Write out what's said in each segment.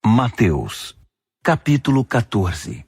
Mateus, capítulo 14.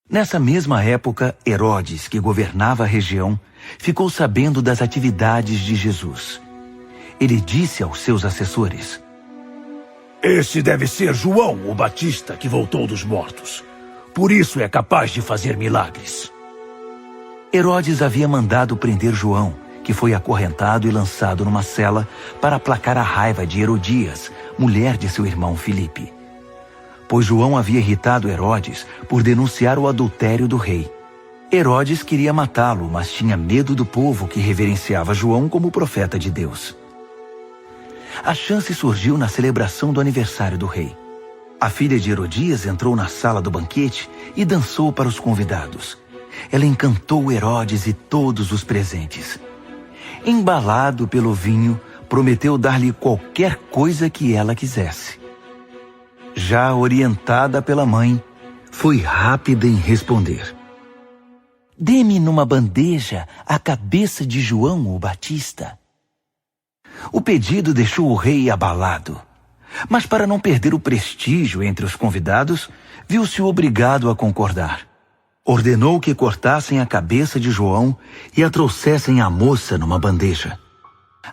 Nessa mesma época, Herodes, que governava a região, ficou sabendo das atividades de Jesus. Ele disse aos seus assessores: Esse deve ser João, o Batista, que voltou dos mortos. Por isso é capaz de fazer milagres. Herodes havia mandado prender João, que foi acorrentado e lançado numa cela para aplacar a raiva de Herodias, mulher de seu irmão Filipe. Pois João havia irritado Herodes por denunciar o adultério do rei. Herodes queria matá-lo, mas tinha medo do povo que reverenciava João como profeta de Deus. A chance surgiu na celebração do aniversário do rei. A filha de Herodias entrou na sala do banquete e dançou para os convidados. Ela encantou Herodes e todos os presentes. Embalado pelo vinho, prometeu dar-lhe qualquer coisa que ela quisesse. Já orientada pela mãe, foi rápida em responder: Dê-me numa bandeja a cabeça de João o Batista. O pedido deixou o rei abalado, mas para não perder o prestígio entre os convidados, viu-se obrigado a concordar. Ordenou que cortassem a cabeça de João e a trouxessem à moça numa bandeja.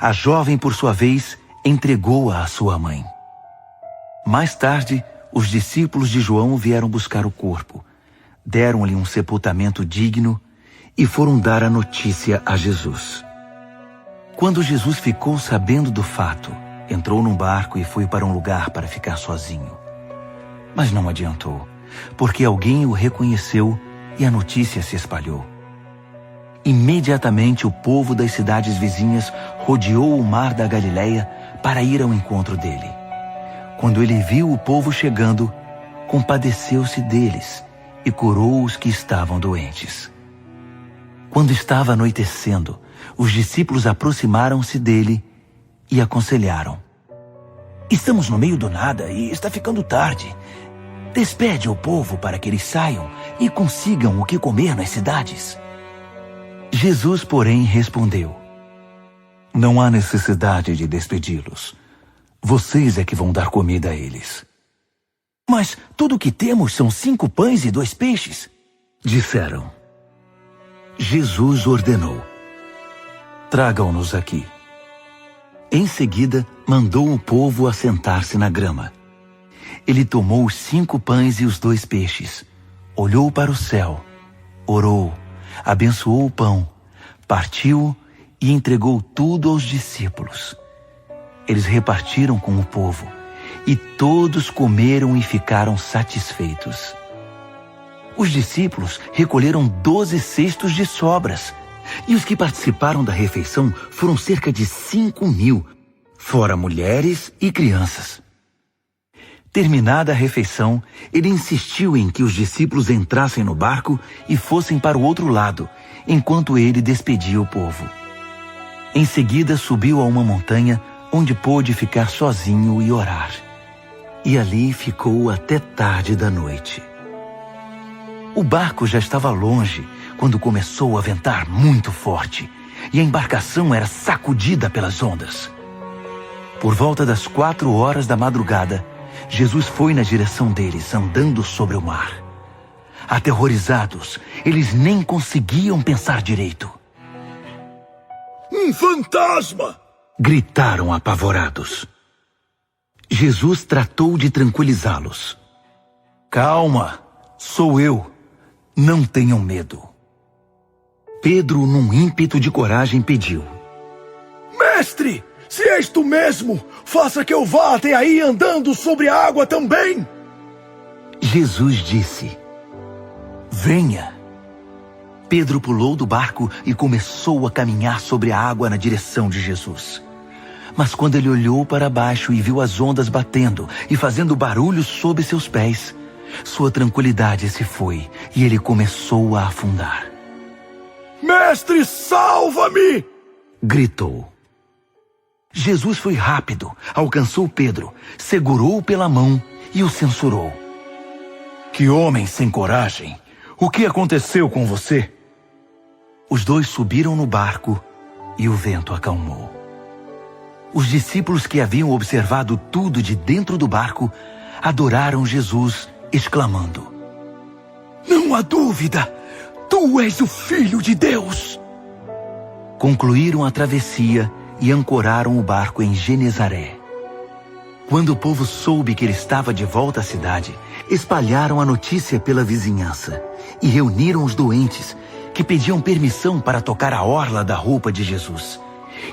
A jovem, por sua vez, entregou-a à sua mãe. Mais tarde, os discípulos de João vieram buscar o corpo, deram-lhe um sepultamento digno e foram dar a notícia a Jesus. Quando Jesus ficou sabendo do fato, entrou num barco e foi para um lugar para ficar sozinho. Mas não adiantou, porque alguém o reconheceu e a notícia se espalhou. Imediatamente o povo das cidades vizinhas rodeou o mar da Galileia para ir ao encontro dele. Quando ele viu o povo chegando, compadeceu-se deles e curou os que estavam doentes. Quando estava anoitecendo, os discípulos aproximaram-se dele e aconselharam: Estamos no meio do nada e está ficando tarde. Despede o povo para que eles saiam e consigam o que comer nas cidades. Jesus, porém, respondeu: Não há necessidade de despedi-los. Vocês é que vão dar comida a eles. Mas tudo o que temos são 5 pães e 2 peixes, disseram. Jesus ordenou: Tragam-nos aqui. Em seguida, mandou o povo assentar-se na grama. Ele tomou os 5 pães e os 2 peixes, olhou para o céu, orou, abençoou o pão, partiu e entregou tudo aos discípulos. Eles repartiram com o povo, e todos comeram e ficaram satisfeitos. Os discípulos recolheram 12 cestos de sobras, e os que participaram da refeição foram cerca de 5.000, fora mulheres e crianças. Terminada a refeição, ele insistiu em que os discípulos entrassem no barco e fossem para o outro lado, enquanto ele despedia o povo. Em seguida, subiu a uma montanha, onde pôde ficar sozinho e orar. E ali ficou até tarde da noite. O barco já estava longe, quando começou a ventar muito forte, e a embarcação era sacudida pelas ondas. Por volta das 4 horas da madrugada, Jesus foi na direção deles, andando sobre o mar. Aterrorizados, eles nem conseguiam pensar direito. Um fantasma! Gritaram apavorados. Jesus tratou de tranquilizá-los. Calma, sou eu. Não tenham medo. Pedro, num ímpeto de coragem, pediu: Mestre, se és tu mesmo, faça que eu vá até aí andando sobre a água também. Jesus disse: Venha. Pedro pulou do barco e começou a caminhar sobre a água na direção de Jesus. Mas quando ele olhou para baixo e viu as ondas batendo e fazendo barulho sob seus pés, sua tranquilidade se foi e ele começou a afundar. Mestre, salva-me! Gritou. Jesus foi rápido, alcançou Pedro, segurou-o pela mão e o censurou. Que homem sem coragem! O que aconteceu com você? Os dois subiram no barco e o vento acalmou. Os discípulos que haviam observado tudo de dentro do barco adoraram Jesus, exclamando: Não há dúvida! Tu és o Filho de Deus! Concluíram a travessia e ancoraram o barco em Genezaré. Quando o povo soube que ele estava de volta à cidade, espalharam a notícia pela vizinhança e reuniram os doentes, que pediam permissão para tocar a orla da roupa de Jesus.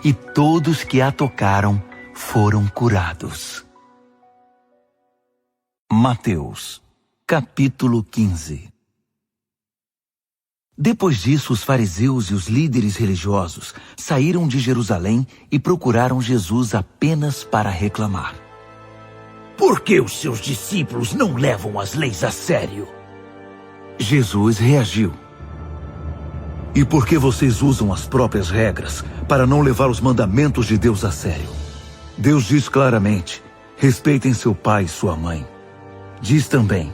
E todos que a tocaram foram curados. Mateus, capítulo 15. Depois disso, os fariseus e os líderes religiosos saíram de Jerusalém e procuraram Jesus apenas para reclamar. Por que os seus discípulos não levam as leis a sério? Jesus reagiu. E por que vocês usam as próprias regras para não levar os mandamentos de Deus a sério? Deus diz claramente: respeitem seu pai e sua mãe. Diz também: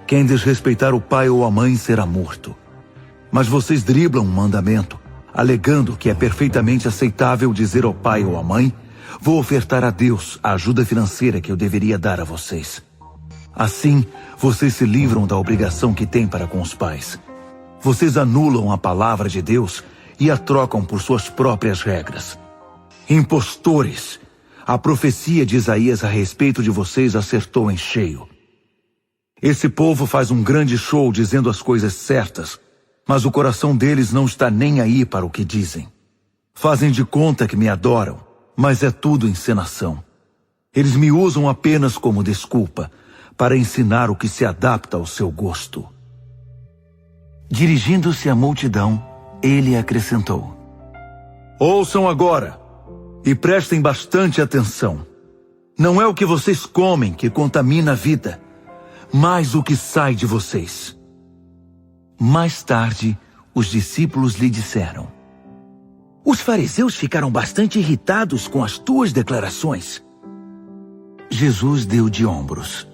quem desrespeitar o pai ou a mãe será morto. Mas vocês driblam um mandamento, alegando que é perfeitamente aceitável dizer ao pai ou à mãe: vou ofertar a Deus a ajuda financeira que eu deveria dar a vocês. Assim, vocês se livram da obrigação que têm para com os pais. Vocês anulam a palavra de Deus e a trocam por suas próprias regras. Impostores! A profecia de Isaías a respeito de vocês acertou em cheio. Esse povo faz um grande show dizendo as coisas certas, mas o coração deles não está nem aí para o que dizem. Fazem de conta que me adoram, mas é tudo encenação. Eles me usam apenas como desculpa para ensinar o que se adapta ao seu gosto. Dirigindo-se à multidão, ele acrescentou: ouçam agora e prestem bastante atenção. Não é o que vocês comem que contamina a vida, mas o que sai de vocês. Mais tarde, os discípulos lhe disseram: os fariseus ficaram bastante irritados com as tuas declarações. Jesus deu de ombros.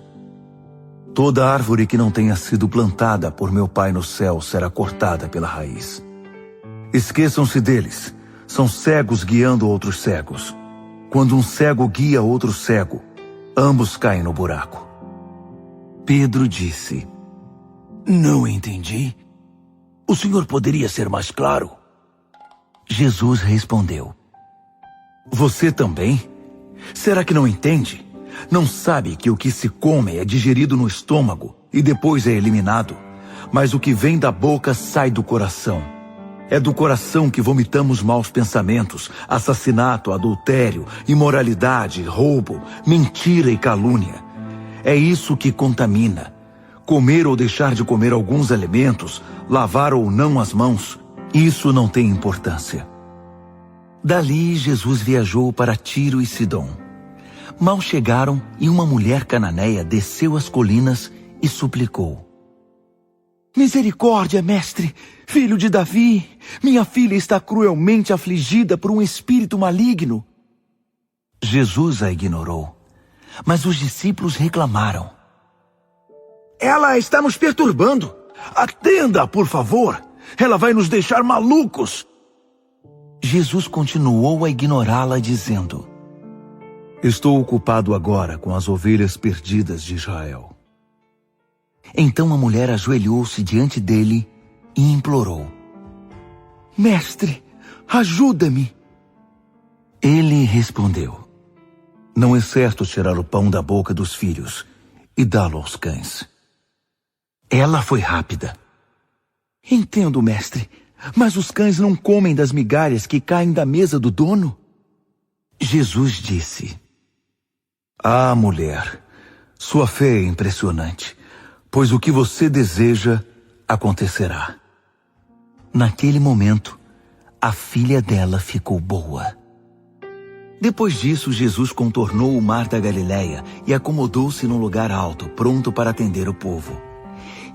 Toda árvore que não tenha sido plantada por meu Pai no céu será cortada pela raiz. Esqueçam-se deles. São cegos guiando outros cegos. Quando um cego guia outro cego, ambos caem no buraco. Pedro disse: não entendi. O senhor poderia ser mais claro? Jesus respondeu: você também? Será que não entende? Não sabe que o que se come é digerido no estômago e depois é eliminado, mas o que vem da boca sai do coração. É do coração que vomitamos maus pensamentos, assassinato, adultério, imoralidade, roubo, mentira e calúnia. É isso que contamina. Comer ou deixar de comer alguns alimentos, lavar ou não as mãos, isso não tem importância. Dali, Jesus viajou para Tiro e Sidom. Mal chegaram e uma mulher cananeia desceu as colinas e suplicou: misericórdia, mestre, filho de Davi, minha filha está cruelmente afligida por um espírito maligno. Jesus a ignorou, mas os discípulos reclamaram: ela está nos perturbando. Atenda, por favor. Ela vai nos deixar malucos. Jesus continuou a ignorá-la, dizendo: estou ocupado agora com as ovelhas perdidas de Israel. Então a mulher ajoelhou-se diante dele e implorou: mestre, ajuda-me. Ele respondeu: não é certo tirar o pão da boca dos filhos e dá-lo aos cães. Ela foi rápida: entendo, mestre, mas os cães não comem das migalhas que caem da mesa do dono? Jesus disse: ah, mulher, sua fé é impressionante, pois o que você deseja acontecerá. Naquele momento, a filha dela ficou boa. Depois disso, Jesus contornou o mar da Galileia e acomodou-se num lugar alto, pronto para atender o povo.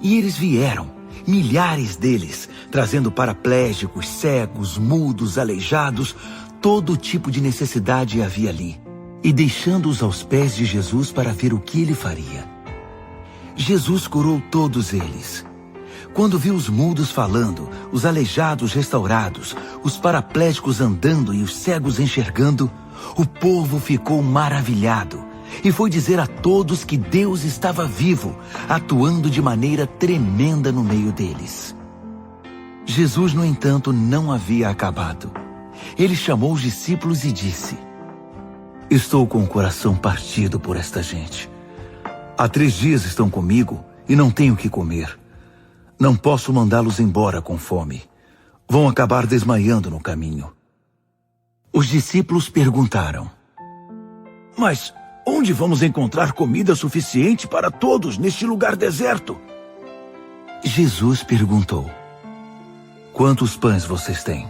E eles vieram, milhares deles, trazendo paraplégicos, cegos, mudos, aleijados, todo tipo de necessidade havia ali, e deixando-os aos pés de Jesus para ver o que ele faria. Jesus curou todos eles. Quando viu os mudos falando, os aleijados restaurados, os paraplégicos andando e os cegos enxergando, O povo ficou maravilhado e foi dizer a todos que Deus estava vivo, atuando de maneira tremenda no meio deles. Jesus, no entanto, não havia acabado. Ele chamou os discípulos e disse: Estou com o coração partido por esta gente. Há 3 dias estão comigo e não tenho o que comer. Não posso mandá-los embora com fome. Vão acabar desmaiando no caminho. Os discípulos perguntaram: Mas onde vamos encontrar comida suficiente para todos neste lugar deserto? Jesus perguntou: Quantos pães vocês têm?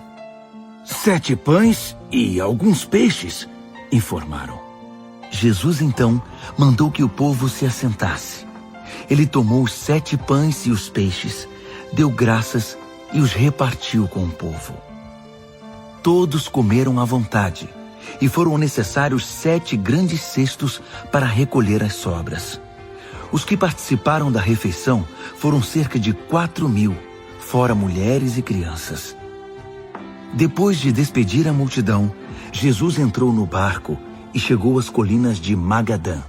7 pães e alguns peixes, informaram. Jesus então mandou que o povo se assentasse. Ele tomou os 7 pães e os peixes, deu graças e os repartiu com o povo. Todos comeram à vontade, e foram necessários 7 grandes cestos para recolher as sobras. Os que participaram da refeição foram cerca de 4.000, fora mulheres e crianças. Depois de despedir a multidão, Jesus entrou no barco e chegou às colinas de Magadã.